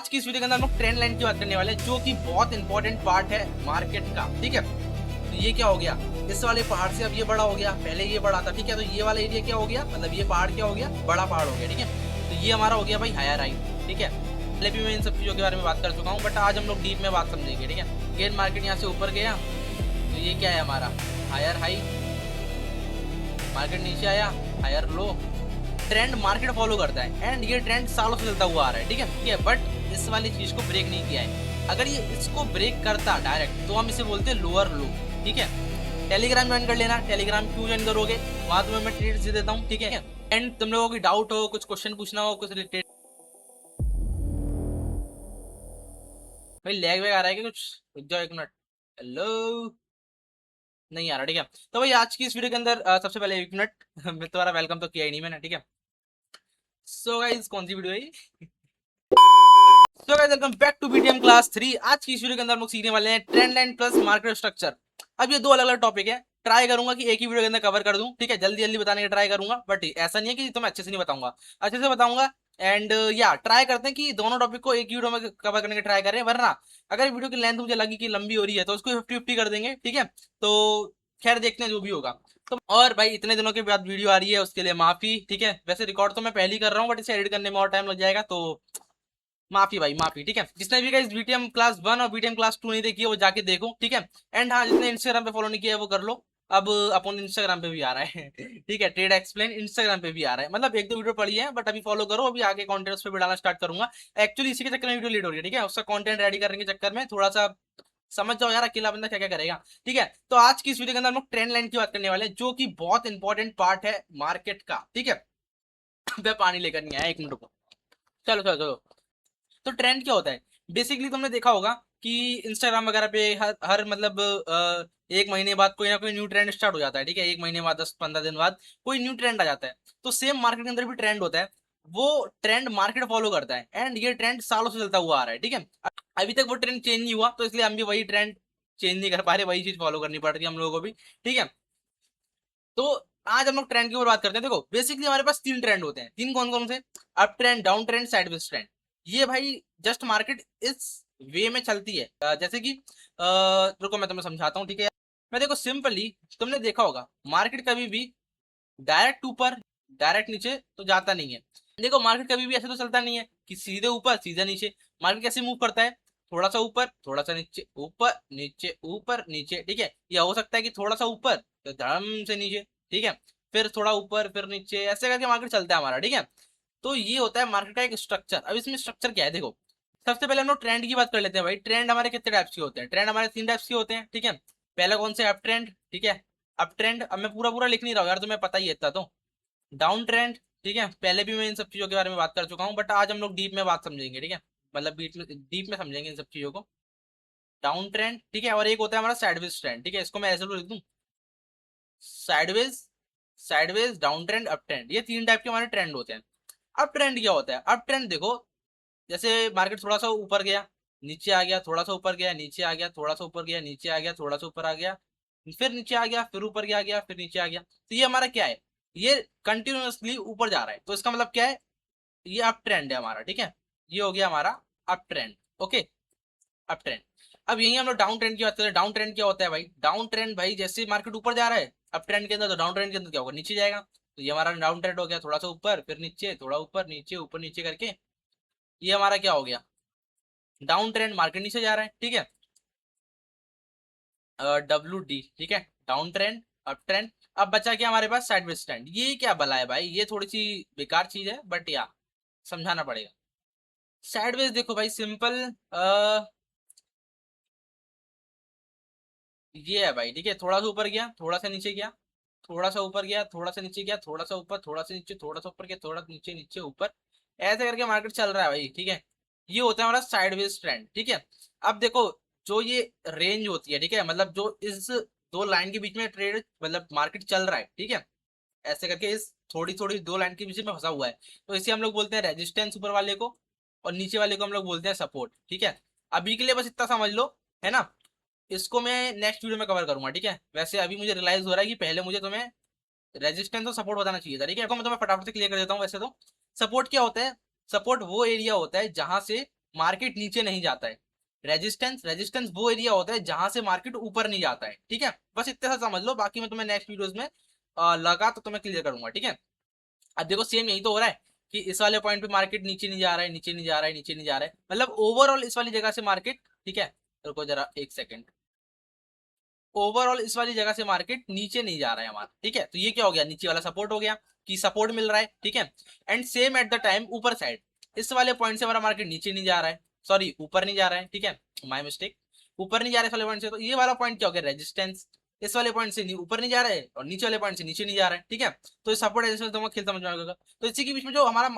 आज की इस वीडियो के अंदर हम लोग ट्रेंड लाइन की बात करने वाले हैं, जो कि बहुत इंपॉर्टेंट पार्ट है मार्केट का। ठीक है, तो ये क्या हो गया, इस वाले पहाड़ से अब ये बड़ा हो गया, पहले ये बड़ा था। ठीक है, तो ये वाला एरिया क्या हो गया, मतलब ये पहाड़ क्या हो गया, बड़ा पहाड़ हो गया। ठीक है, तो ये हमारा हो गया भाई हायर हाइट। ठीक है, पहले भी मैं इन सब चीजों के बारे में बात कर चुका हूँ, बट आज हम लोग डीप में बात समझेंगे। ठीक है, गेन मार्केट यहाँ से ऊपर गया तो ये क्या है हमारा हायर हाई, मार्केट नीचे आया higher low. Trend market follow करता है एंड ये ट्रेंड सालों से चलता हुआ आ रहा है। ठीक है, बट इस वाली चीज को ब्रेक नहीं किया है। अगर ये इसको ब्रेक करता डायरेक्ट तो हम इसे बोलते हैं लोअर लो। ठीक है, टेलीग्राम ज्वाइन कर लेना। टेलीग्राम क्यों ज्वाइन करोगे, वहां तुम्हें मैं ट्रेड्स दे देता हूँ। ठीक है, एंड तुम लोगों की डाउट हो, कुछ क्वेश्चन पूछना हो, कुछ रिलेटेड। भाई लैग वैग आ रहा है क्या कुछ, रुक जाओ एक मिनट। हेलो, नहीं आ रहा। ठीक है, तो भाई आज की इस वीडियो के अंदर सबसे पहले एक मिनट मैं तुम्हारा वेलकम तो किया ही नहीं मैंने। ठीक है, सो गाइस कौन सी वीडियो है ये? So guys welcome back to BTM class 3। आज की इस वीडियो के अंदर हम लोग सीखने वाले हैं trend line plus market structure. अब ये दो अलग अलग टॉपिक है, ट्राई करूंगा कि एक ही वीडियो के अंदर कवर कर दूं। ठीक है, जल्दी जल्दी बताने का ट्राई करूंगा, बट ऐसा नहीं है कि तुम्हें अच्छे से नहीं बताऊंगा, अच्छे से बताऊंगा। एंड या ट्राई करते हैं कि दोनों टॉपिक को एक ही वीडियो में कवर करने का ट्राई करें, वरना अगर वीडियो की लेंथ मुझे लगी कि लंबी हो रही है तो उसको 50-50 कर देंगे। ठीक है, तो खैर देखते हैं जो भी होगा। तो और भाई इतने दिनों के बाद वीडियो आ रही है उसके लिए माफी। ठीक है, वैसे रिकॉर्ड तो मैं पहले ही कर रहा हूँ, बट इसे एडिट करने में और टाइम लग जाएगा, तो माफी भाई माफी। ठीक है, जिसने भी गाइस बीटीएम क्लास 1 और बीटीएम क्लास 2 नहीं देखी है वो जाके देखो। ठीक है, एंड हाँ जिसने इंस्टाग्राम पे फॉलो नहीं किया है वो कर लो। अब अपन इंस्टाग्राम पे भी आ रहा है ठीक है, ट्रेड एक्सप्लेन इंस्टाग्राम पे भी आ रहा है, मतलब एक दो वीडियो पड़ी है, बट अभी फॉलो करो। अभी आगे कंटेंट पे भी डालना स्टार्ट करूंगा। एक्चुअली इसी के चक्कर में वीडियो लेट हो रही है। ठीक है, उसका कंटेंट रेडी करने के चक्कर में थोड़ा सा समझ जाओ यार, अकेला बंदा क्या क्या करेगा। ठीक है, तो आज की इस वीडियो के अंदर हम लोग ट्रेंड लाइन की बात करने वाले हैं, जो कि बहुत इंपॉर्टेंट पार्ट है मार्केट का। ठीक है मैं पानी लेकर नहीं आया, एक मिनट रुको। चलो चलो चलो, तो ट्रेंड क्या होता है बेसिकली, तुमने देखा होगा कि इंस्टाग्राम वगैरह पे हर मतलब एक महीने बाद कोई ना कोई न्यू ट्रेंड स्टार्ट हो जाता है। ठीक है, एक महीने बाद 10-15 दिन बाद कोई न्यू ट्रेंड आ जाता है। तो सेम मार्केट के अंदर भी ट्रेंड होता है, वो ट्रेंड मार्केट फॉलो करता है एंड ये ट्रेंड सालों से चलता हुआ आ रहा है। ठीक है, अभी तक वो ट्रेंड चेंज नहीं हुआ, तो इसलिए हम भी वही ट्रेंड चेंज नहीं कर पा रहे, वही चीज फॉलो करनी पड़ रही है हम लोगों को भी। ठीक है, तो आज हम लोग ट्रेंड के ऊपर बात करते हैं। देखो बेसिकली हमारे पास तीन ट्रेंड होते हैं, तीन कौन कौन से, up trend, down trend, sideways trend. ये भाई जस्ट मार्केट इस वे में चलती है। जैसे कि रुको मैं तुम्हें समझाता हूँ। ठीक है, मैं देखो सिंपली तुमने देखा होगा मार्केट कभी भी डायरेक्ट ऊपर डायरेक्ट नीचे तो जाता नहीं है। देखो मार्केट कभी भी ऐसे तो चलता नहीं है कि सीधे ऊपर सीधे नीचे। मार्केट कैसे मूव करता है, थोड़ा सा ऊपर थोड़ा सा नीचे, ऊपर नीचे। ठीक है, या हो सकता है कि थोड़ा सा ऊपर तो धड़म से नीचे। ठीक है, फिर थोड़ा ऊपर फिर नीचे, ऐसे करके मार्केट चलता है हमारा। ठीक है, तो ये होता है मार्केट का एक स्ट्रक्चर। अब इसमें स्ट्रक्चर क्या है, देखो सबसे पहले हम लोग ट्रेंड की बात कर लेते हैं। भाई ट्रेंड हमारे कितने टाइप्स के होते हैं, ट्रेंड हमारे तीन टाइप्स के होते हैं। ठीक है, पहला कौन सा, अप ट्रेंड। ठीक है, अप ट्रेंड, अब मैं पूरा पूरा लिख नहीं रहा हूँ यार, तुम्हें पता ही है इतना तो। डाउन ट्रेंड, ठीक है, पहले भी मैं इन सब चीजों के बारे में बात कर चुका हूँ, बट आज हम लोग डीप में बात समझेंगे। ठीक है, मतलब डीप में समझेंगे इन सब चीजों को। डाउन ट्रेंड, ठीक है, और एक होता है हमारा साइडवेज ट्रेंड। ठीक है, इसको मैं ऐसे लिख दूं, sideways, sideways, down trend, up trend, ये तीन टाइप के हमारे ट्रेंड होते हैं। अप ट्रेंड क्या होता है, अप ट्रेंड देखो जैसे मार्केट थोड़ा सा ऊपर गया नीचे आ गया, थोड़ा सा ऊपर गया नीचे आ गया, थोड़ा सा ऊपर गया नीचे आ गया, थोड़ा सा ऊपर आ गया, फिर नीचे आ गया, फिर ऊपर गया फिर नीचे आ गया। तो ये हमारा क्या है, ये कंटिन्यूअसली ऊपर जा रहा है, तो इसका मतलब क्या है, ये अप ट्रेंड है हमारा। ठीक है, ये हो गया हमारा up trend. Okay, up trend. अब यही हम लोग डाउन ट्रेंड की बात करें। डाउन ट्रेंड क्या होता है भाई, डाउन ट्रेंड भाई जैसे मार्केट ऊपर जा रहा है अप ट्रेंड के अंदर, तो डाउन ट्रेंड के अंदर क्या होगा, नीचे जाएगा। तो ये हमारा डाउन ट्रेंड हो गया, थोड़ा सा ऊपर फिर नीचे, थोड़ा ऊपर नीचे करके ये हमारा क्या हो गया, डाउन ट्रेंड, मार्केट नीचे जा रहा है। ठीक है, WD। ठीक है, डाउन ट्रेंड, अप ट्रेंड। अब बचा क्या हमारे पास, साइडवेज ट्रेंड। ये क्या भला है भाई, ये थोड़ी सी बेकार चीज है, बट या समझाना पड़ेगा। साइडवेज देखो भाई सिंपल ये है भाई। ठीक है, थोड़ा सा ऊपर गया, थोड़ा सा नीचे गया, थोड़ा सा ऊपर गया, थोड़ा सा नीचे गया, थोड़ा सा ऊपर, थोड़ा सा नीचे, थोड़ा सा ऊपर गया, थोड़ा नीचे, नीचे ऊपर, ऐसे करके मार्केट चल रहा है भाई। ठीक है, ये होता है हमारा साइडवेज ट्रेंड। ठीक है, अब देखो जो ये रेंज होती है, ठीक है, मतलब जो इस दो लाइन के बीच में ट्रेड मतलब मार्केट चल रहा है, ठीक है, ऐसे करके इस थोड़ी थोड़ी दो लाइन के बीच में फंसा हुआ है, तो इसे हम लोग बोलते हैं रेजिस्टेंस ऊपर वाले को, और नीचे वाले को हम लोग बोलते हैं सपोर्ट। ठीक है, अभी के लिए बस इतना समझ लो, है ना, इसको मैं नेक्स्ट वीडियो में कवर करूंगा। ठीक है, वैसे अभी मुझे रियलाइज हो रहा है कि पहले मुझे तुम्हें रेजिस्टेंस और सपोर्ट बताना चाहिए था। ठीक है, मैं तुम्हें फटाफट से क्लियर कर देता हूँ। वैसे तो सपोर्ट क्या होता है, सपोर्ट वो एरिया होता है जहां से मार्केट नीचे नहीं जाता है। रेजिस्टेंस, रेजिस्टेंस वो एरिया होता है जहां से मार्केट ऊपर नहीं जाता है, ठीक है। बस इतना सा समझ लो, बाकी मैं तुम्हें नेक्स्ट वीडियोस में लगा तो तुम्हें क्लियर करूंगा, ठीक है। अब देखो सेम यही तो हो रहा है कि इस वाले पॉइंट पे मार्केट नीचे नहीं जा रहा है, नीचे नहीं जा रहा है, नीचे नहीं जा रहा है, मतलब ओवरऑल इस वाली जगह से मार्केट, ठीक है, रुको जरा एक सेकंड, ओवरऑल इस वाली जगह से मार्केट नीचे नहीं जा रहा है हमारा, ठीक है। तो ये क्या हो गया, नीचे वाला सपोर्ट हो गया कि सपोर्ट मिल रहा है, ठीक है। And same at the time ऊपर साइड इस वाले पॉइंट से हमारा मार्केट नीचे नहीं जा रहा है, सॉरी ऊपर नहीं जा रहा है, ठीक है, माय मिस्टेक, ऊपर नहीं जा रहा है इस वाले पॉइंट से। तो ये वाला पॉइंट क्या हो गया, रेजिस्टेंस, इस वाले पॉइंट से ऊपर नहीं जा रहा है और नीचे वाले पॉइंट से नीचे नहीं जा रहा है, ठीक है। तो ये सपोर्ट रेजिस्टेंस तुम्हें खेल समझ में आएगा। तो इसी के बीच में जो हमारा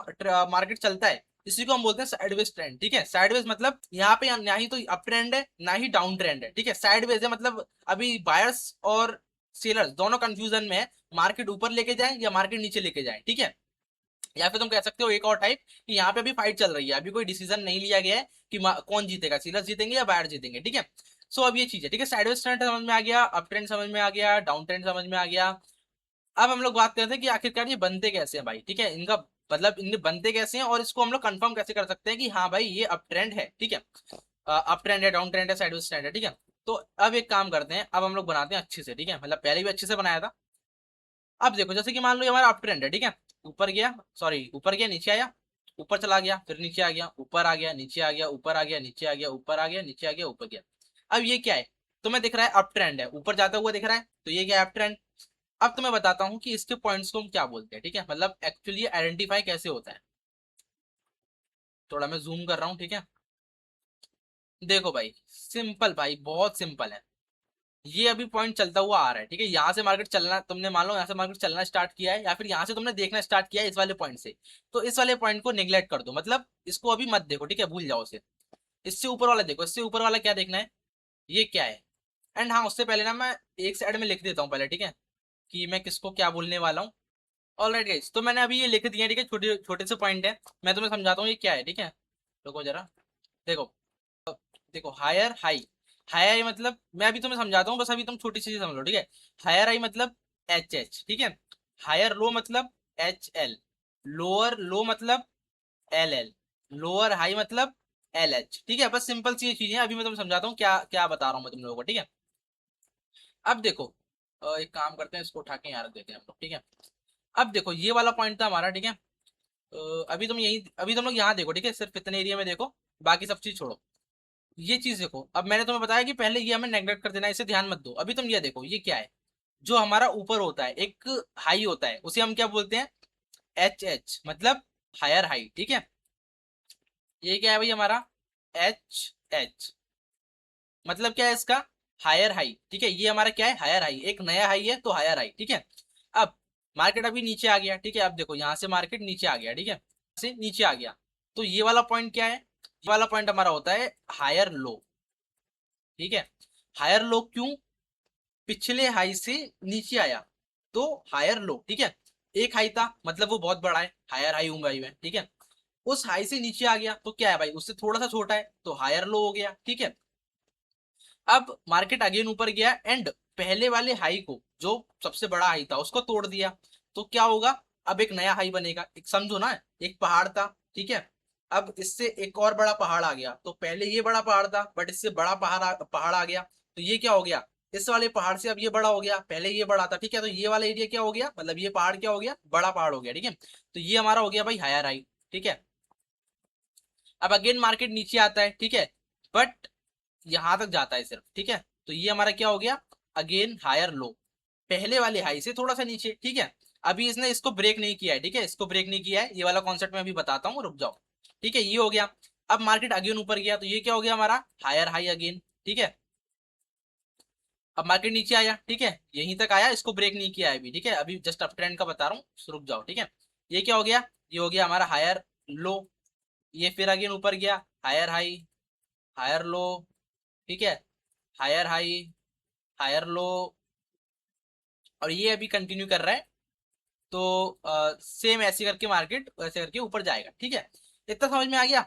मार्केट चलता है, इसी को हम बोलते हैं साइडवेज ट्रेंड, ठीक है। साइडवेज मतलब यहाँ पे ना ही तो अप ट्रेंड है ना ही डाउन ट्रेंड है, ठीक है, साइडवेज है, मतलब अभी बायर्स और सेलर्स दोनों कंफ्यूजन में है, मार्केट ऊपर लेके जाए या मार्केट नीचे लेके जाए, ठीक है। या फिर तुम कह सकते हो एक और टाइप कि यहाँ पे अभी फाइट चल रही है, अभी कोई डिसीजन नहीं लिया गया है कि कौन जीतेगा, सेलर्स जीतेंगे या बायर जीतेंगे, ठीक है। सो अब ये चीज है, ठीक है, साइडवेज ट्रेंड समझ में आ गया, अप ट्रेंड समझ में आ गया, डाउन ट्रेंड समझ में आ गया। अब हम लोग बात करते हैं कि आखिरकार ये बनते कैसे हैं भाई, ठीक है, इनका मतलब इनके बनते कैसे हैं और इसको हम लोग कंफर्म कैसे कर सकते हैं कि हाँ भाई ये अप ट्रेंड है, ठीक है, अप ट्रेंड है, डाउन ट्रेंड है, साइडवेज ट्रेंड है, ठीक है। तो अब एक काम करते हैं, अब हम लोग बनाते हैं अच्छे से, ठीक है, मतलब पहले भी अच्छे से बनाया था। अब देखो जैसे कि मान लो ये हमारा अप ट्रेंड है, ठीक है, ऊपर गया, सॉरी ऊपर गया नीचे आया, ऊपर चला गया फिर नीचे आ गया, ऊपर आ गया नीचे आ गया, ऊपर आ गया नीचे आ गया, ऊपर आ गया नीचे आ गया, ऊपर गया। अब ये क्या है, तुम्हें दिख रहा है अप ट्रेंड है, ऊपर जाता हुआ दिख रहा है, तो ये क्या है, अप ट्रेंड। अब तो मैं बताता हूँ कि इसके पॉइंट्स को हम क्या बोलते हैं, ठीक है, मतलब एक्चुअली आइडेंटिफाई कैसे होता है। थोड़ा मैं जूम कर रहा हूँ, ठीक है। देखो भाई सिंपल, भाई बहुत सिंपल है। ये अभी पॉइंट चलता हुआ आ रहा है, ठीक है, यहाँ से मार्केट चलना, तुमने मान लो यहाँ से मार्केट चलना स्टार्ट किया है या फिर यहाँ से तुमने देखना स्टार्ट किया है इस वाले पॉइंट से, तो इस वाले पॉइंट को निगलेक्ट कर दो, मतलब इसको अभी मत देखो, ठीक है, भूल जाओ उसे। इससे ऊपर वाला देखो, इससे ऊपर वाला क्या देखना है, ये क्या है। एंड हाँ उससे पहले ना मैं एक साइड में लिख देता हूँ पहले, ठीक है, कि मैं किसको क्या बोलने वाला हूँ। ऑलराइट गाइस, तो मैंने अभी ये लिख दिया, ठीक है, छोटे छोटे से पॉइंट है, मैं तुम्हें समझाता हूँ ये क्या है, ठीक है। रुको जरा, देखो, देखो हायर हाई, हायर आई मतलब मैं अभी तुम्हें समझाता हूँ, बस अभी तुम छोटी सी चीज समझ लो, ठीक है। हायर आई मतलब एच एच, ठीक है। हायर लो मतलब एच एल, लोअर लो मतलब एल एल, लोअर हाई मतलब एल एच, ठीक है। बस सिंपल सी ये चीजें हैं, अभी मैं तुम्हें समझाता हूँ क्या क्या बता रहा हूँ मैं तुम लोगों को, ठीक है। अब देखो, एक काम करते हैं, इसको उठा के यहाँ रख देते हैं हम लोग, ठीक है। अब देखो ये वाला पॉइंट था हमारा, ठीक है। अभी तुम यही, अभी तुम लोग यहाँ देखो, ठीक है, सिर्फ इतने एरिया में देखो, बाकी सब चीज छोड़ो। ये चीज देखो, अब मैंने तुम्हें बताया कि पहले ये हमें नेगलेक्ट कर देना है, इसे ध्यान मत दो। अभी तुम ये देखो, ये क्या है, जो हमारा ऊपर होता है एक हाई होता है, उसे हम क्या बोलते हैं, एच एच, मतलब हायर हाई, ठीक है। ये क्या है भाई हमारा, एच एच, मतलब क्या है इसका, हायर हाई, ठीक है। ये हमारा क्या है, हायर हाई, एक नया हाई है तो हायर हाई, ठीक है। अब मार्केट अभी नीचे आ गया, ठीक है, अब देखो यहाँ से मार्केट नीचे आ गया, ठीक है, से नीचे आ गया, तो ये वाला पॉइंट क्या है, ये वाला पॉइंट हमारा होता है हायर लो, ठीक है। हायर लो क्यों, पिछले हाई से नीचे आया तो हायर लो, ठीक है। एक हाई था मतलब वो बहुत बड़ा है, हायर हाई हूँ भाई मैं, ठीक है। उस हाई से नीचे आ गया तो क्या है भाई, उससे थोड़ा सा छोटा है तो हायर लो हो गया, ठीक है। अब मार्केट अगेन ऊपर गया एंड पहले वाले हाई को, जो सबसे बड़ा हाई था, उसको तोड़ दिया, तो क्या होगा, अब एक नया हाई बनेगा, एक समझो ना, एक पहाड़ था, ठीक है। अब इससे एक और बड़ा पहाड़ आ गया, तो पहले ये बड़ा पहाड़ था बट इससे बड़ा पहाड़ आ गया, तो ये क्या हो गया, इस वाले पहाड़ से अब ये बड़ा हो गया, पहले ये बड़ा था, ठीक है। तो ये वाला एरिया क्या हो गया, मतलब ये पहाड़ क्या हो गया, बड़ा पहाड़ हो गया, ठीक है। तो ये हमारा हो गया भाई हायर हाई, ठीक है। अब अगेन मार्केट नीचे आता है, ठीक है, बट यहां तक जाता है सिर्फ, ठीक है। तो ये हमारा क्या हो गया, अगेन हायर लो, पहले वाले हाई से थोड़ा सा नीचे, ठीक है। अभी इसने इसको ब्रेक नहीं किया है, ठीक है, इसको ब्रेक नहीं किया है, ये वाला कॉन्सेप्ट मैं अभी बताता हूँ, रुक जाओ, ठीक है। ये हो गया, अब मार्केट अगेन ऊपर गया, तो ये क्या हो गया हमारा, हायर हाई अगेन, ठीक है। अब मार्केट नीचे आया, ठीक है, यहीं तक आया, इसको ब्रेक नहीं किया है अभी, ठीक है, अभी जस्ट अप ट्रेंड का बता रहा हूँ, रुक जाओ, ठीक है। ये क्या हो गया, ये हो गया हमारा हायर लो, ये फिर अगेन ऊपर गया, हायर हाई, हायर लो, ठीक है, हायर हाई, हायर लो, और ये अभी कंटिन्यू कर रहा है। तो सेम ऐसे करके मार्केट ऐसे करके ऊपर जाएगा, ठीक है। इतना समझ में आ गया।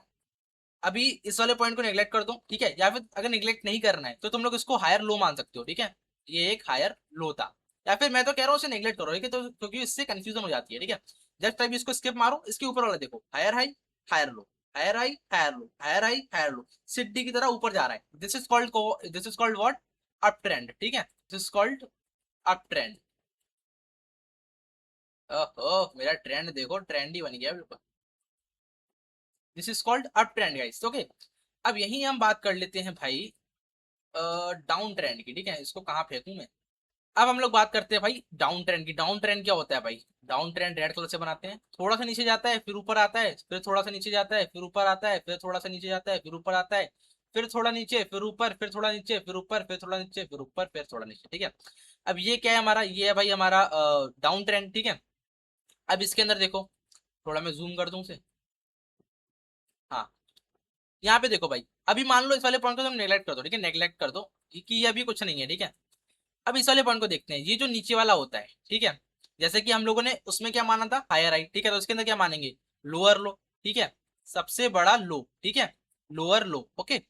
अभी इस वाले पॉइंट को नेग्लेक्ट कर दो, ठीक है, या फिर अगर नेग्लेक्ट नहीं करना है तो तुम लोग इसको हायर लो मान सकते हो, ठीक है। ये एक हायर लो था, या फिर मैं तो कह रहा हूँ इसे नेग्लेक्ट करो, ठीक है, तो क्योंकि इससे कंफ्यूजन हो जाती है, ठीक है। जस्ट अभी इसको स्किप मारो, इसके ऊपर वाला देखो, higher high, higher low, higher high higher low, higher high higher low, सीढ़ी की तरह ऊपर जा रहा है। This is called what? Up trend, ठीक है, this is called up trend. ओहो, मेरा ट्रेंड देखो, ट्रेंड ही बन गया बिल्कुल। This is called up trend guys, okay. अब यही हम बात कर लेते हैं भाई डाउन ट्रेंड की, ठीक है, इसको कहाँ फेंकूं मैं। अब हम लोग बात करते हैं भाई डाउन ट्रेंड की। डाउन ट्रेंड क्या होता है भाई? डाउन ट्रेंड रेड कलर से बनाते हैं, थोड़ा सा नीचे जाता है फिर ऊपर आता है, फिर थोड़ा सा नीचे जाता है फिर ऊपर आता है, फिर थोड़ा सा नीचे जाता है फिर ऊपर आता है, फिर थोड़ा नीचे फिर ऊपर, फिर थोड़ा नीचे फिर ऊपर, फिर थोड़ा नीचे फिर ऊपर, फिर थोड़ा नीचे, ठीक है। अब ये क्या है हमारा? ये है भाई हमारा डाउन ट्रेंड, ठीक है। अब इसके अंदर देखो, थोड़ा मैं जूम कर दूं उसे। हाँ, यहाँ पे देखो भाई, अभी मान लो इस वाले पॉइंट को तुम नेग्लेक्ट कर दो, ठीक है, नेग्लेक्ट कर दो कि ये अभी कुछ नहीं है, ठीक है। अब इस वाले पॉइंट को देखते हैं, ये जो नीचे वाला होता है, ठीक है, जैसे कि हम लोगों ने उसमें क्या माना था? हायर हाई, ठीक है, तो उसके अंदर क्या मानेंगे? लोअर लो, ठीक है, सबसे बड़ा लो, ठीक है, लोअर लो, ओके।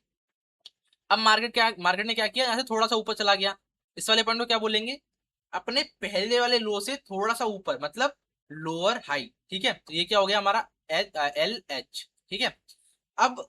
अब मार्केट ने क्या किया? यहाँ से थोड़ा सा ऊपर चला गया, इस वाले पॉइंट को क्या बोलेंगे? अपने पहले वाले लो से थोड़ा सा ऊपर, मतलब लोअर हाई, ठीक है, तो ये क्या हो गया हमारा? एल एच, ठीक है। अब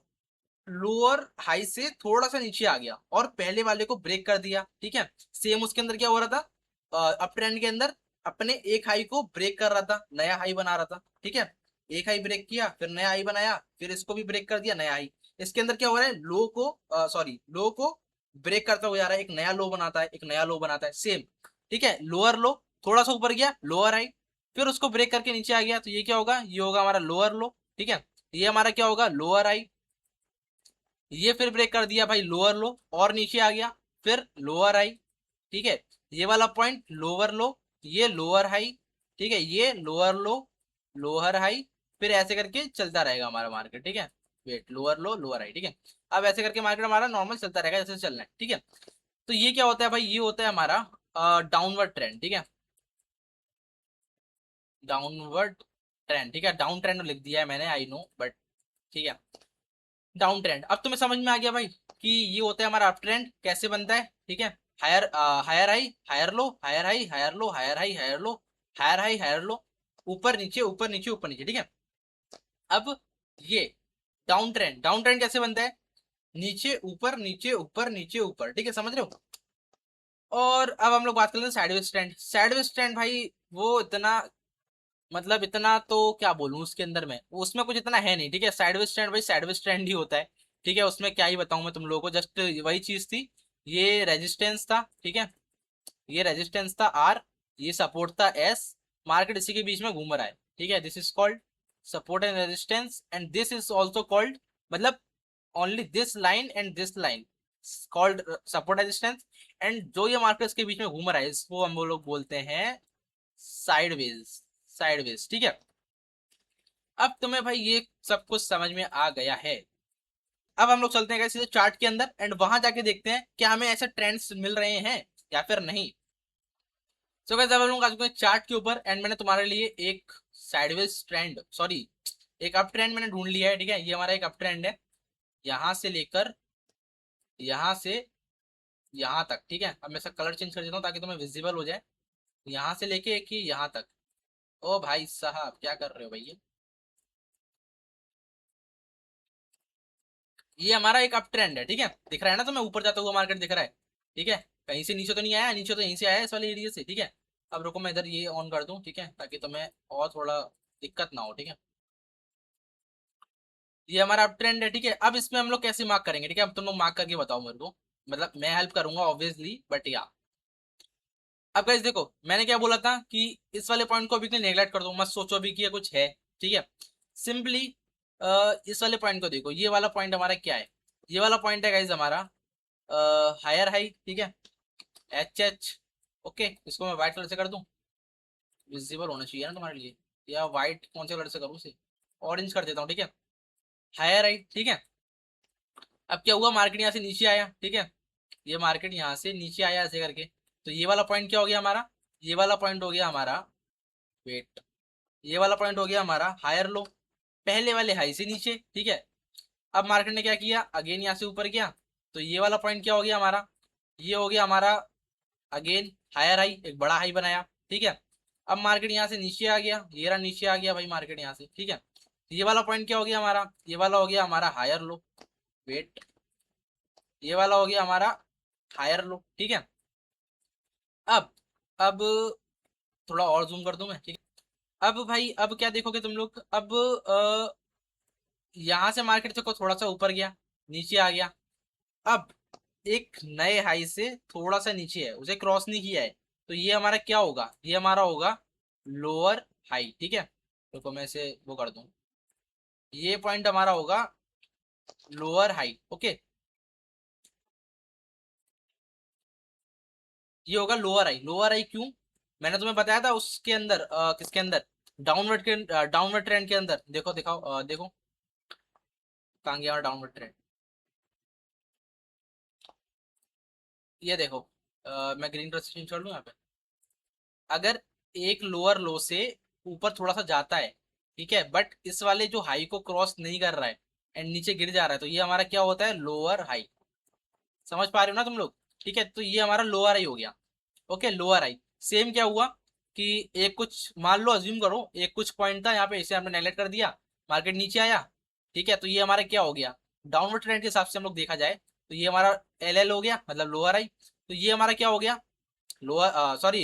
लोअर हाई से थोड़ा सा नीचे आ गया और पहले वाले को ब्रेक कर दिया, ठीक है। सेम उसके अंदर क्या हो रहा था? अप ट्रेंड के अंदर अपने एक हाई को ब्रेक कर रहा था, नया हाई बना रहा था, ठीक है। एक हाई ब्रेक किया, फिर नया हाई बनाया, फिर इसको भी ब्रेक कर दिया, नया हाई। इसके अंदर क्या हो रहा है? लो को ब्रेक करता हुआ जा रहा है, एक नया लो बनाता है, एक नया लो बनाता है, सेम, ठीक है। लोअर लो, थोड़ा सा ऊपर गया, लोअर हाई, फिर उसको ब्रेक करके नीचे आ गया, तो ये क्या होगा? ये होगा हमारा लोअर लो, ठीक है। ये हमारा क्या होगा? Lower high. ये फिर ब्रेक कर दिया भाई, लोअर लो, और नीचे आ गया, फिर लोअर हाई, ठीक है। ये वाला पॉइंट लोअर लो, ये लोअर हाई, ठीक है, ये लोअर लो, लोअर हाई, फिर ऐसे करके चलता रहेगा हमारा मार्केट, ठीक है। Wait, lower low lower high, ठीक है। अब ऐसे करके मार्केट हमारा नॉर्मल चलता रहेगा जैसे चलना है, ठीक है। तो ये क्या होता है भाई? ये होता है हमारा डाउनवर्ड ट्रेंड, ठीक है, डाउनवर्ड ट्रेंड, ठीक है। डाउन ट्रेंड लिख दिया है मैंने, आई नो, बट ठीक है, डाउन ट्रेंड। अब तुम्हें समझ में आ गया भाई कि ये होता है हमारा अप ट्रेंड कैसे बनता है, ठीक है। Higher high higher low, higher high higher low, higher high higher low, higher high higher low, ऊपर नीचे ऊपर नीचे ऊपर नीचे, ठीक है। अब ये डाउन ट्रेंड कैसे बनता है? नीचे ऊपर नीचे ऊपर नीचे ऊपर, ठीक है, समझ रहे हो। और अब हम लोग बात कर लेते हैं साइडवेज ट्रेंड। साइडवेज ट्रेंड भाई वो इतना, मतलब इतना तो क्या बोलूं उसके अंदर में, उसमें कुछ इतना है नहीं, ठीक है। साइडवेज ट्रेंड भाई साइडवेज ट्रेंड ही होता है, ठीक है, उसमें क्या ही बताऊं मैं तुम लोगों को, जस्ट वही चीज थी। ये रेजिस्टेंस था, ठीक है, ये रेजिस्टेंस था आर, ये सपोर्ट था एस, मार्केट इसी के बीच में घूम रहा है, ठीक है। This is called support and resistance, and this is also called, मतलब only this line and this line called support resistance, and जो ये मार्केट इसके बीच में घूम रहा है इसको हम लोग बोलते हैं साइडवेज, साइडवेज, ठीक है। अब तुम्हें भाई ये सब कुछ समझ में आ गया है। अब हम लोग चलते हैं सीधे चार्ट के अंदर एंड वहां जाके देखते हैं क्या हमें ऐसे ट्रेंड्स मिल रहे हैं या फिर नहीं। सो गाइस, अब हम लोग आ चुके हैं चार्ट के ऊपर एंड मैंने तुम्हारे लिए एक साइडवेज ट्रेंड, सॉरी, एक अप ट्रेंड मैंने ढूंढ लिया है, ठीक है। ये हमारा एक अप ट्रेंड है, यहाँ से लेकर यहाँ से यहाँ तक, ठीक है। अब मैं इसका कलर चेंज कर देता हूँ ताकि तुम्हें विजिबल हो जाए। यहाँ से लेके एक ही यहाँ तक। ओ भाई साहब, क्या कर रहे हो भैया? ये हमारा एक अप ट्रेंड है, ठीक है, दिख रहा है ना तुम्हें? ऊपर जाता हुआ मार्केट दिख रहा है, ठीक है। कहीं से नीचे तो नहीं आया, नीचे तो यहीं से आया है, इस वाले एरिया से, ठीक है। अब रुको मैं इधर ये ऑन कर दूं, ठीक है, ताकि तुम्हें और थोड़ा दिक्कत ना हो, ठीक है। ये हमारा अप ट्रेंड है, ठीक है। अब इसमें हम लोग कैसे मार्क करेंगे, ठीक है, अब तुम लोग मार्क करके बताओ मेरे को, मतलब मैं हेल्प करूंगा ऑब्वियसली, बट या अब गाइस देखो, मैंने क्या बोला था कि इस वाले पॉइंट को अभी के नेगलेक्ट कर दो, मत सोचो अभी कि ये कुछ है, ठीक है। सिंपली इस वाले पॉइंट को देखो, ये वाला पॉइंट हमारा क्या है? ये वाला पॉइंट है गाइस हमारा हायर हाई, ठीक है, एच एच, ओके। इसको मैं व्हाइट कलर से कर दूं, विजिबल होना चाहिए ना तुम्हारे लिए, या व्हाइट कौन से कलर से करूँ उसे? ऑरेंज कर देता हूँ, ठीक है, हायर हाई, ठीक है। अब क्या हुआ? मार्केट यहाँ से नीचे आया, ठीक है, ये मार्केट यहाँ से नीचे आया ऐसे करके, तो ये वाला पॉइंट क्या हो गया हमारा? ये वाला पॉइंट हो गया हमारा, वेट, ये वाला पॉइंट हो गया हमारा हायर लो, पहले वाले हाई से नीचे, ठीक है। अब मार्केट ने क्या किया? अगेन यहाँ से ऊपर गया, तो ये वाला पॉइंट क्या हो गया हमारा? ये हो गया हमारा अगेन हायर हाई, एक बड़ा हाई बनाया, ठीक है। अब मार्केट यहाँ से नीचे आ गया, ये रहा नीचे आ गया भाई मार्केट यहाँ से, ठीक है। ये वाला पॉइंट क्या हो गया हमारा, ये वाला हो गया हमारा हायर लो। वेट, ये वाला हो गया हमारा हायर लो, ठीक है। अब थोड़ा और जूम कर दूं मैं, ठीक है। अब भाई अब क्या देखोगे तुम लोग, अब यहाँ से मार्केट देखो थोड़ा सा ऊपर गया, नीचे आ गया। अब एक नए हाई से थोड़ा सा नीचे है, उसे क्रॉस नहीं किया है, तो ये हमारा क्या होगा, ये हमारा होगा लोअर हाई, ठीक है। तो मैं इसे वो कर दूं, ये पॉइंट हमारा होगा लोअर हाई, ओके। ये होगा लोअर आई। लोअर आई क्यों, मैंने तुम्हें बताया था उसके अंदर किसके अंदर, डाउनवर्ड के डाउनवर्ड ट्रेंड के अंदर। देखो दिखाओ, देखो कहाँ गया डाउनवर्ड ट्रेंड, ये देखो। मैं ग्रीन कलर से चेंज कर लूँ यहाँ पे। अगर एक लोअर लो से ऊपर थोड़ा सा जाता है, ठीक है, बट इस वाले जो हाई को क्रॉस नहीं कर रहा है एंड नीचे गिर जा रहा है, तो ये हमारा क्या होता है, लोअर हाई। समझ पा रहे हो ना तुम लोग, ठीक है। तो ये हमारा लोअर हाई हो गया, ओके, लोअर आई। सेम क्या हुआ कि एक कुछ मान लो, अज्यूम करो एक कुछ पॉइंट था यहाँ पे, इसे हमने नेगलेक्ट कर दिया, मार्केट नीचे आया, ठीक है। तो ये हमारा क्या हो गया, डाउनवर्ड ट्रेंड के हिसाब से हम लोग देखा जाए तो ये हमारा एल एल हो गया, मतलब लोअर आई। तो ये हमारा क्या हो गया, लोअर, सॉरी,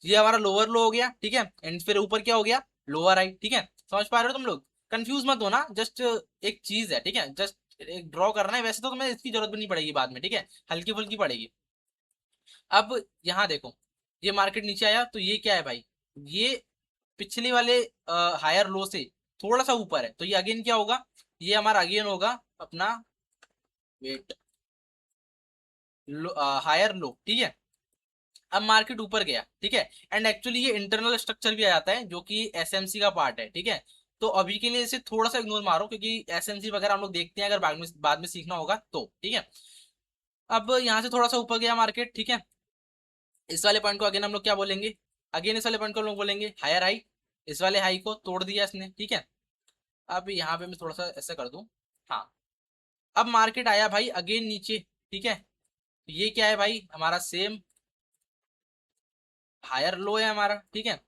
ये हमारा लोअर लो हो गया, ठीक है। एंड फिर ऊपर क्या हो गया, लोअर आई, ठीक है। समझ पा रहे हो तुम लोग, कंफ्यूज मत होना, जस्ट एक चीज है, ठीक है, जस्ट एक ड्रॉ करना है। वैसे तो तुम्हें इसकी जरूरत भी नहीं पड़ेगी बाद में, ठीक है, हल्की फुल्की पड़ेगी। अब यहाँ देखो, ये मार्केट नीचे आया तो ये क्या है भाई, ये पिछले वाले हायर लो से थोड़ा सा ऊपर है, तो ये अगेन क्या होगा, ये हमारा अगेन होगा अपना, वेट, हायर लो, ठीक है। अब मार्केट ऊपर गया, ठीक है, एंड एक्चुअली ये इंटरनल स्ट्रक्चर भी आ जाता है जो कि एसएमसी का पार्ट है, ठीक है। तो अभी के लिए इसे थोड़ा सा इग्नोर मारो, क्योंकि एसएमसी वगैरह हम लोग देखते हैं अगर बाद में सीखना होगा तो, ठीक है। अब यहाँ से थोड़ा सा ऊपर गया मार्केट, ठीक है। इस वाले पॉइंट को अगेन हम लोग क्या बोलेंगे, अगेन इस वाले पॉइंट को हम लोग बोलेंगे हायर हाई। इस वाले हाई को तोड़ दिया इसने, ठीक है। अब यहाँ पे मैं थोड़ा सा ऐसा कर दूं, हाँ। अब मार्केट आया भाई अगेन नीचे, ठीक है। ये क्या है भाई, हमारा सेम हायर लो है हमारा, ठीक है।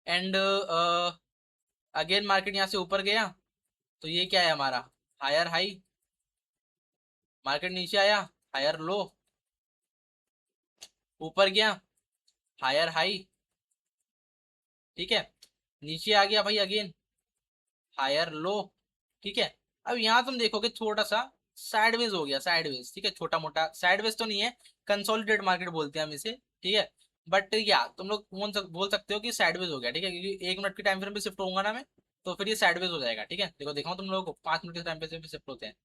एंड अगेन मार्केट यहाँ से ऊपर गया, तो ये क्या है हमारा, हायर हाई। मार्केट नीचे आया, हायर लो, ऊपर गया, हायर हाई, ठीक है। नीचे आ गया भाई अगेन, हायर लो, ठीक है। अब यहाँ तुम देखोगे छोटा सा साइडवेज हो गया, साइडवेज, ठीक है, छोटा मोटा साइडवेज तो नहीं है, कंसोलिडेट मार्केट बोलते हैं हम इसे, ठीक है। बट या तुम लोग बोल सकते हो कि साइडवेज हो गया, ठीक है, क्योंकि 1 मिनट के टाइम फ्रेम पे शिफ्ट होऊंगा ना मैं, तो फिर ये साइडवेज हो जाएगा, ठीक है। देखो दिखाओ तुम लोगों को 5 मिनट के टाइम पे शिफ्ट होते हैं।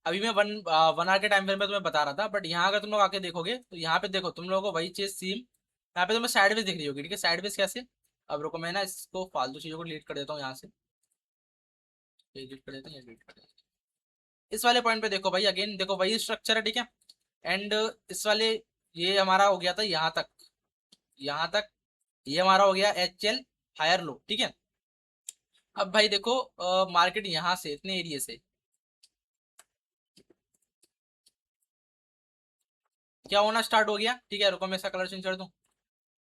अभी मैं 1 आवर के टाइम फ्रेम पे तुम्हें बता रहा था, बट यहाँ अगर तुम लोग आके देखोगे तो यहाँ पे देखो तुम लोगों को वही चीज सेम यहाँ पे तुम्हें साइडवेज दिख रही होगी, ठीक है। साइडवेज कैसे, अब रुको मैं ना इसको फालतू चीजों को डिलीट कर देता हूँ यहाँ से, डिलीट कर देते हैं, डिलीट कर देते हैं। इस वाले पॉइंट पे देखो भाई, अगेन देखो वही स्ट्रक्चर है, ठीक है। एंड इस वाले, ये हमारा हो गया था यहाँ तक, यहाँ तक, ये हमारा हो गया एच एल हायर लो, ठीक है। अब भाई देखो मार्केट यहाँ से इतने एरिया से क्या होना स्टार्ट हो गया, ठीक है। रुको मैं इसका कलर चेंज कर दूं,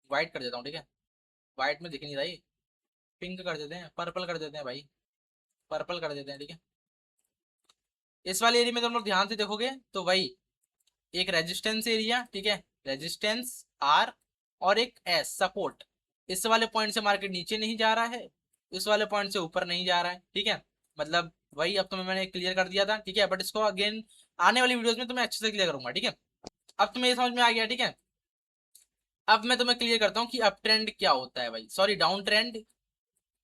व्हाइट कर देता हूँ, ठीक है। व्हाइट में दिख नहीं रहा ये, पिंक कर देते हैं, पर्पल कर देते हैं भाई, पर्पल कर देते हैं, ठीक है। इस वाले एरिया में तुम लोग ध्यान से देखोगे तो भाई एक रेजिस्टेंस एरिया, ठीक है, रेजिस्टेंस आर, और एक एस सपोर्ट। इस वाले पॉइंट से मार्केट नीचे नहीं जा रहा है, इस वाले पॉइंट से ऊपर नहीं जा रहा है, ठीक है। मतलब वही अब तुम्हें मैंने क्लियर कर दिया था, ठीक है, बट इसको अगेन आने वाली वीडियोस में तुम्हें अच्छे से क्लियर करूंगा, ठीक है। अब तुम्हें ये समझ में आ गया, ठीक है। अब मैं तुम्हें क्लियर करता हूँ कि अप ट्रेंड क्या होता है भाई, सॉरी डाउन ट्रेंड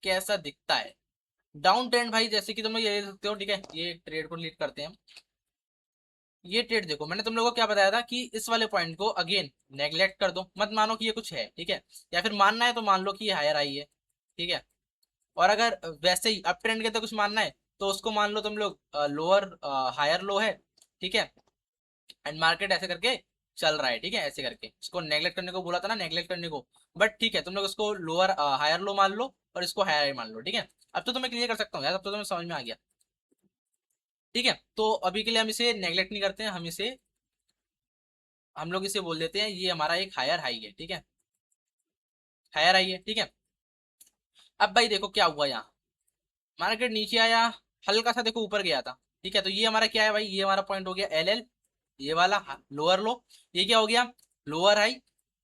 कैसा दिखता है। डाउन ट्रेंड भाई जैसे कि तुम लोग ये देख सकते हो, ठीक है, ये ट्रेड को लीड करते हैं। ये ट्रेड देखो, मैंने तुम लोगों को क्या बताया था कि इस वाले पॉइंट को अगेन नेग्लेक्ट कर दो, मत मानो कि ये कुछ है, ठीक है। या फिर मानना है तो मान लो कि ये हायर आई है, ठीक है। और अगर वैसे ही अप ट्रेंड के तो कुछ मानना है तो उसको मान लो तुम लोग लोअर हायर लो है, ठीक है। एंड मार्केट ऐसे करके चल रहा है, ठीक है, ऐसे करके इसको नेग्लेक्ट करने को बोला था ना, नेग्लेक्ट करने को। बट ठीक है, तुम लोग इसको लोअर हायर लो मान लो और इसको हायर हाई मान लो, ठीक है। अब तो तुम्हें क्लियर कर सकता हूँ यार, अब तो तुम्हें समझ में आ गया, ठीक है। तो अभी के लिए हम इसे नेग्लेक्ट नहीं करते हैं, हम लोग इसे बोल देते हैं ये हमारा एक हायर हाई है, ठीक है, हायर हाई है, ठीक है। अब भाई देखो क्या हुआ यहाँ, मार्केट नीचे आया, हल्का सा देखो ऊपर गया था, ठीक है। तो ये हमारा क्या है भाई, ये हमारा पॉइंट हो गया एल एल, ये वाला लोअर लो। ये क्या हो गया, लोअर हाई,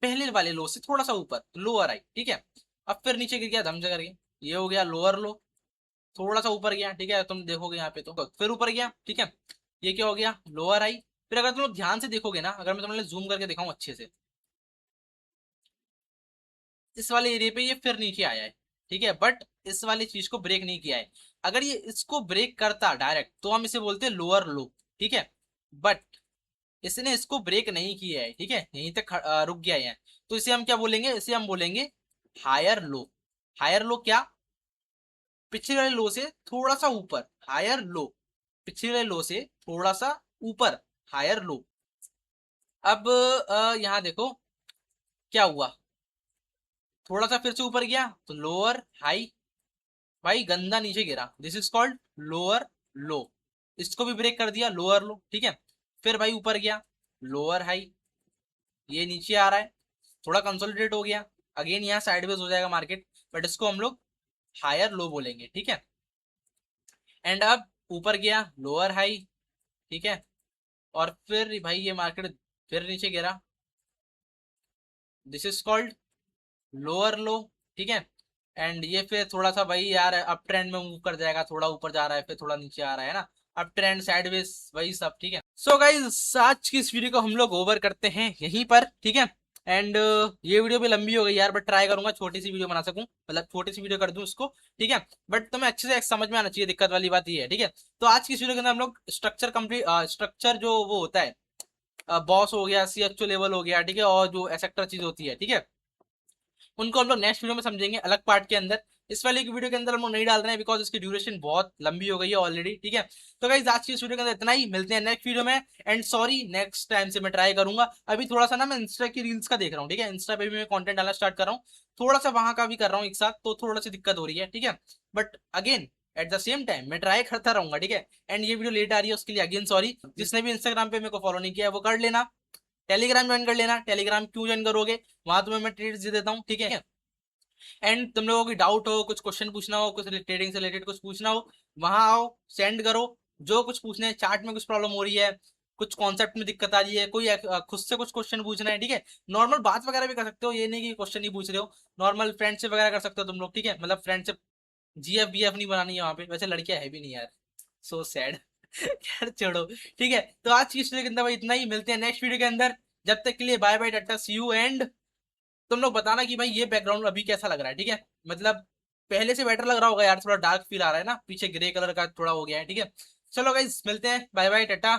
पहले वाले लो से थोड़ा सा ऊपर लोअर हाई, ठीक है। अब फिर नीचे गिर गया धम से करके, ये हो गया लोअर लो, थोड़ा सा ऊपर गया, ठीक है। तुम देखोगे यहाँ पे तो फिर ऊपर गया, ठीक है। ये क्या हो गया, लोअर हाई। फिर अगर तुम लोग ध्यान से देखोगे ना, अगर मैं तुम्हें जूम करके दिखाऊं अच्छे से, इस वाले एरिया पे ये फिर नीचे आया है, ठीक है। बट इस वाली चीज को ब्रेक नहीं किया है। अगर ये इसको ब्रेक करता डायरेक्ट तो हम इसे बोलते हैं लोअर लो, ठीक है। बट इसने इसको ब्रेक नहीं किया है, ठीक है, यहीं तक रुक गया है। तो इसे हम क्या बोलेंगे, इसे हम बोलेंगे हायर लो। हायर लो क्या, पिछले वाले लो से थोड़ा सा ऊपर, हायर लो, पिछले वाले लो से थोड़ा सा ऊपर, हायर लो। अब यहाँ देखो क्या हुआ, थोड़ा सा फिर से ऊपर गया तो लोअर हाई, भाई गंदा नीचे गिरा, दिस इज कॉल्ड लोअर लो। इसको भी ब्रेक कर दिया, लोअर लो, ठीक है। फिर भाई ऊपर गया, लोअर हाई, ये नीचे आ रहा है, थोड़ा कंसोलिडेट हो गया, अगेन यहाँ साइडवेज हो जाएगा मार्केट, बट इसको हम लोग हायर लो बोलेंगे, ठीक है। एंड अब ऊपर गया, लोअर हाई, ठीक है। और फिर भाई ये मार्केट फिर नीचे गिरा, दिस इज कॉल्ड लोअर लो, ठीक है। एंड ये फिर थोड़ा सा भाई यार अप ट्रेंड में मूव कर जाएगा, थोड़ा ऊपर जा रहा है फिर थोड़ा नीचे आ रहा है ना, अप ट्रेंड साइडवेज वही सब, ठीक है। सो गाइस आज की इस वीडियो को हम लोग ओवर करते हैं यहीं पर, ठीक है। एंड ये वीडियो भी लंबी हो गई यार, बट ट्राई करूंगा छोटी सी वीडियो बना सकूं, मतलब छोटी सी वीडियो कर दूं उसको, ठीक है। बट तुम्हें अच्छे से समझ में आना चाहिए, दिक्कत वाली बात ये है, ठीक है। तो आज की इस वीडियो के अंदर हम लोग स्ट्रक्चर कंप्लीट, स्ट्रक्चर जो वो होता है, बॉस हो गया, सी एच ओ लेवल हो गया, ठीक है, और जो एसेक्टर चीज होती है, ठीक है, उनको हम लोग नेक्स्ट वीडियो में समझेंगे अलग पार्ट के अंदर। इस वाले की वीडियो के अंदर हम लोग नहीं डाल रहे हैं बिकॉज इसकी ड्यूरेशन बहुत लंबी हो गई है ऑलरेडी, ठीक है। तो गाइस आज की इस वीडियो के अंदर इतना ही, मिलते हैं नेक्स्ट वीडियो में। एंड सॉरी, नेक्स्ट टाइम से मैं ट्राई करूंगा। अभी थोड़ा सा ना मैं इंस्टा की रील्स का देख रहा हूँ, ठीक है, इंस्टा पे भी मैं कंटेंट डालना स्टार्ट कर रहा हूँ, थोड़ा सा वहां का भी कर रहा हूँ एक साथ, तो थोड़ा सी दिक्कत हो रही है, ठीक है। But again at the same time मैं ट्राई करता रहूंगा, ठीक है। एंड ये वीडियो लेट आ रही है उसके लिए अगेन सॉरी। जिसने भी इंस्टाग्राम पे मेरे को फॉलो नहीं किया है वो कर लेना, टेलीग्राम ज्वाइन कर लेना। टेलीग्राम क्यों ज्वाइन करोगे, वहां तुम्हें मैं ट्रेड्स दे देता हूँ, ठीक है। एंड तुम लोगों की डाउट हो, कुछ क्वेश्चन पूछना हो, कुछ ट्रेडिंग से रिलेटेड कुछ पूछना हो, वहां आओ, सेंड करो, जो कुछ पूछना है। चार्ट में कुछ प्रॉब्लम हो रही है, कुछ कॉन्सेप्ट में दिक्कत आ रही है, कोई खुद से कुछ क्वेश्चन पूछना है, ठीक है। नॉर्मल बात वगैरह भी कर सकते हो, ये नहीं कि क्वेश्चन नहीं पूछ रहे हो, नॉर्मल फ्रेंडशिप वगैरह कर सकते हो तुम लोग, ठीक है। मतलब फ्रेंडशिप जीएफ बीएफ नहीं बनानी है वहां पे, वैसे लड़कियां है भी नहीं यार, सो सैड। यार छोड़ो, ठीक है। तो आज की इस वीडियो के अंदर भाई इतना ही, मिलते हैं नेक्स्ट वीडियो के अंदर। जब तक के लिए bye bye, tata, see you. And तुम लोग बताना कि भाई ये बैकग्राउंड अभी कैसा लग रहा है, ठीक है। मतलब पहले से बेटर लग रहा होगा यार, थोड़ा डार्क फील आ रहा है ना, पीछे ग्रे कलर का थोड़ा हो गया है, ठीक है। चलो गाइस मिलते हैं, बाय बाय, टाटा।